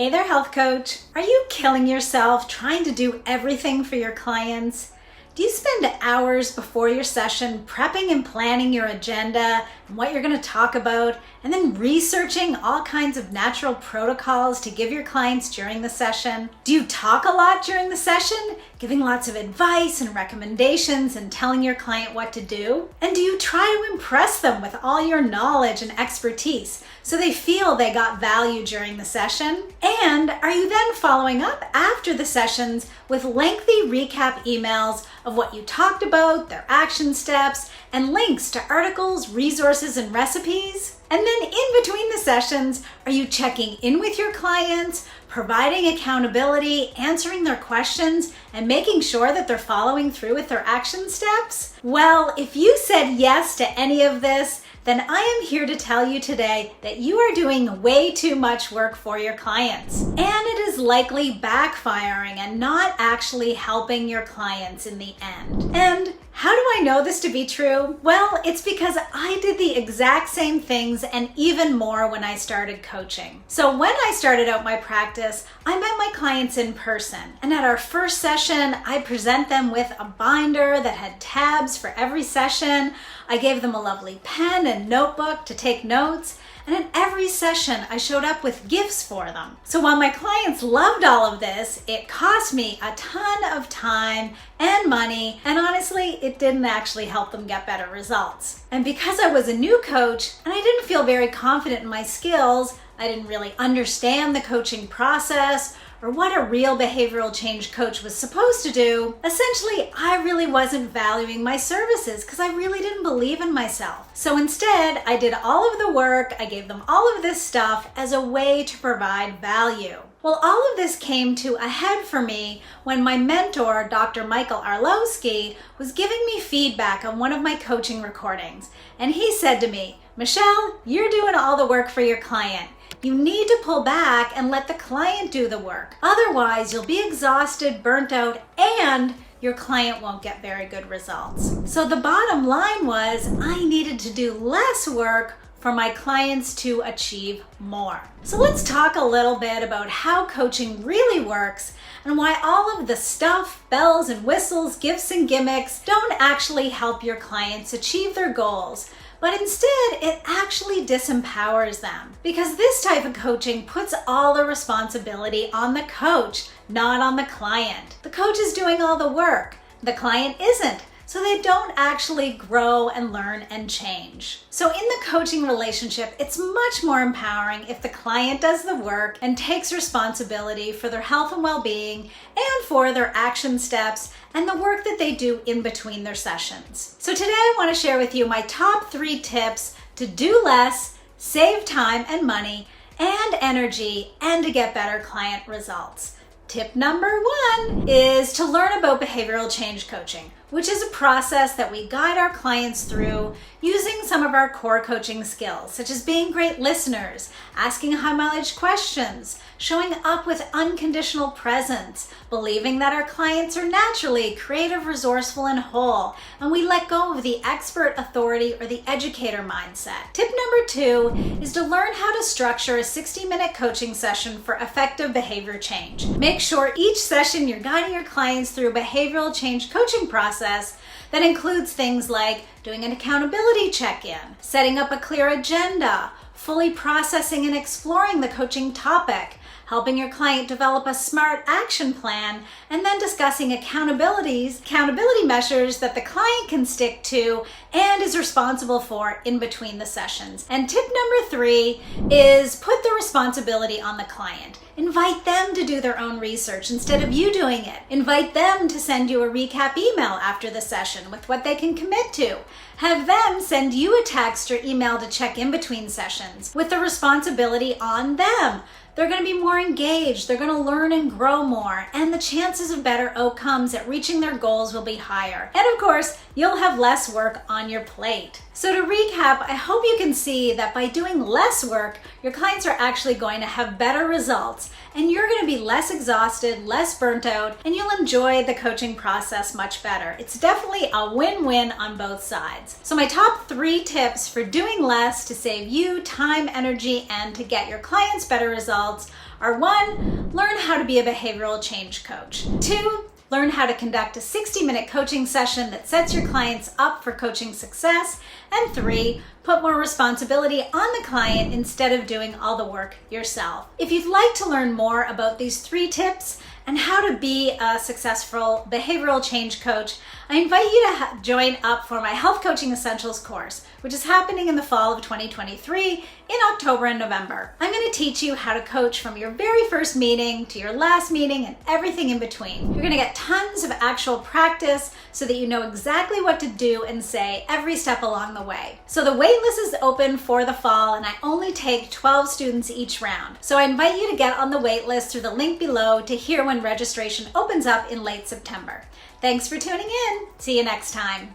Hey there, health coach. Are you killing yourself trying to do everything for your clients? Do you spend hours before your session prepping and planning your agenda and what you're going to talk about, and then researching all kinds of natural protocols to give your clients during the session? Do you talk a lot during the session, giving lots of advice and recommendations and telling your client what to do? And do you try to impress them with all your knowledge and expertise so they feel they got value during the session? And are you then following up after the sessions with lengthy recap emails of what you talked about, their action steps, and links to articles, resources, and recipes? And then in between the sessions, are you checking in with your clients, providing accountability, answering their questions, and making sure that they're following through with their action steps? Well, if you said yes to any of this, then I am here to tell you today that you are doing way too much work for your clients. And it is likely backfiring and not actually helping your clients in the end. And how do I know this to be true? Well, it's because I did the exact same things and even more when I started coaching. So when I started out my practice, I met my clients in person. And at our first session, I present them with a binder that had tabs for every session. I gave them a lovely pen and notebook to take notes. And in every session, I showed up with gifts for them. So while my clients loved all of this, it cost me a ton of time and money, and honestly, it didn't actually help them get better results. And because I was a new coach and I didn't feel very confident in my skills, I didn't really understand the coaching process or what a real behavioral change coach was supposed to do, essentially, I really wasn't valuing my services because I really didn't believe in myself. So instead, I did all of the work, I gave them all of this stuff as a way to provide value. Well, all of this came to a head for me when my mentor, Dr. Michael Arlowski, was giving me feedback on one of my coaching recordings. And he said to me, "Michelle, you're doing all the work for your client. You need to pull back and let the client do the work. Otherwise, you'll be exhausted, burnt out, and your client won't get very good results." So the bottom line was I needed to do less work for my clients to achieve more. So let's talk a little bit about how coaching really works and why all of the stuff, bells and whistles, gifts and gimmicks don't actually help your clients achieve their goals, but instead it actually disempowers them. Because this type of coaching puts all the responsibility on the coach, not on the client. The coach is doing all the work, the client isn't. So they don't actually grow and learn and change. So in the coaching relationship, it's much more empowering if the client does the work and takes responsibility for their health and well-being and for their action steps and the work that they do in between their sessions. So today I want to share with you my top 3 tips to do less, save time and money and energy, and to get better client results. Tip number 1 is to learn about behavioral change coaching, which is a process that we guide our clients through using some of our core coaching skills, such as being great listeners, asking high mileage questions, showing up with unconditional presence, believing that our clients are naturally creative, resourceful, and whole, and we let go of the expert, authority, or the educator mindset. Tip number 2 is to learn how to structure a 60-minute coaching session for effective behavior change. Make sure each session you're guiding your clients through a behavioral change coaching process that includes things like doing an accountability check-in, setting up a clear agenda, fully processing and exploring the coaching topic, helping your client develop a smart action plan, and then discussing accountability measures that the client can stick to and is responsible for in between the sessions. And tip number 3 is put the responsibility on the client. Invite them to do their own research instead of you doing it. Invite them to send you a recap email after the session with what they can commit to. Have them send you a text or email to check in between sessions with the responsibility on them. They're going to be more engaged, they're going to learn and grow more, and the chances of better outcomes at reaching their goals will be higher. And of course, you'll have less work on your plate. So to recap, I hope you can see that by doing less work, your clients are actually going to have better results, and you're going to be less exhausted, less burnt out, and you'll enjoy the coaching process much better. It's definitely a win-win on both sides. So my top 3 tips for doing less to save you time, energy, and to get your clients better results are: 1, learn how to be a behavioral change coach; 2, learn how to conduct a 60-minute coaching session that sets your clients up for coaching success; and 3, put more responsibility on the client instead of doing all the work yourself. If you'd like to learn more about these 3 tips and how to be a successful behavioral change coach, I invite you to join up for my Health Coaching Essentials course, which is happening in the fall of 2023 in October and November. I'm going to teach you how to coach from your very first meeting to your last meeting and everything in between. You're going to get tons of actual practice so that you know exactly what to do and say every step along the way. So the waitlist is open for the fall, and I only take 12 students each round. So I invite you to get on the waitlist through the link below to hear when registration opens up in late September. Thanks for tuning in. See you next time.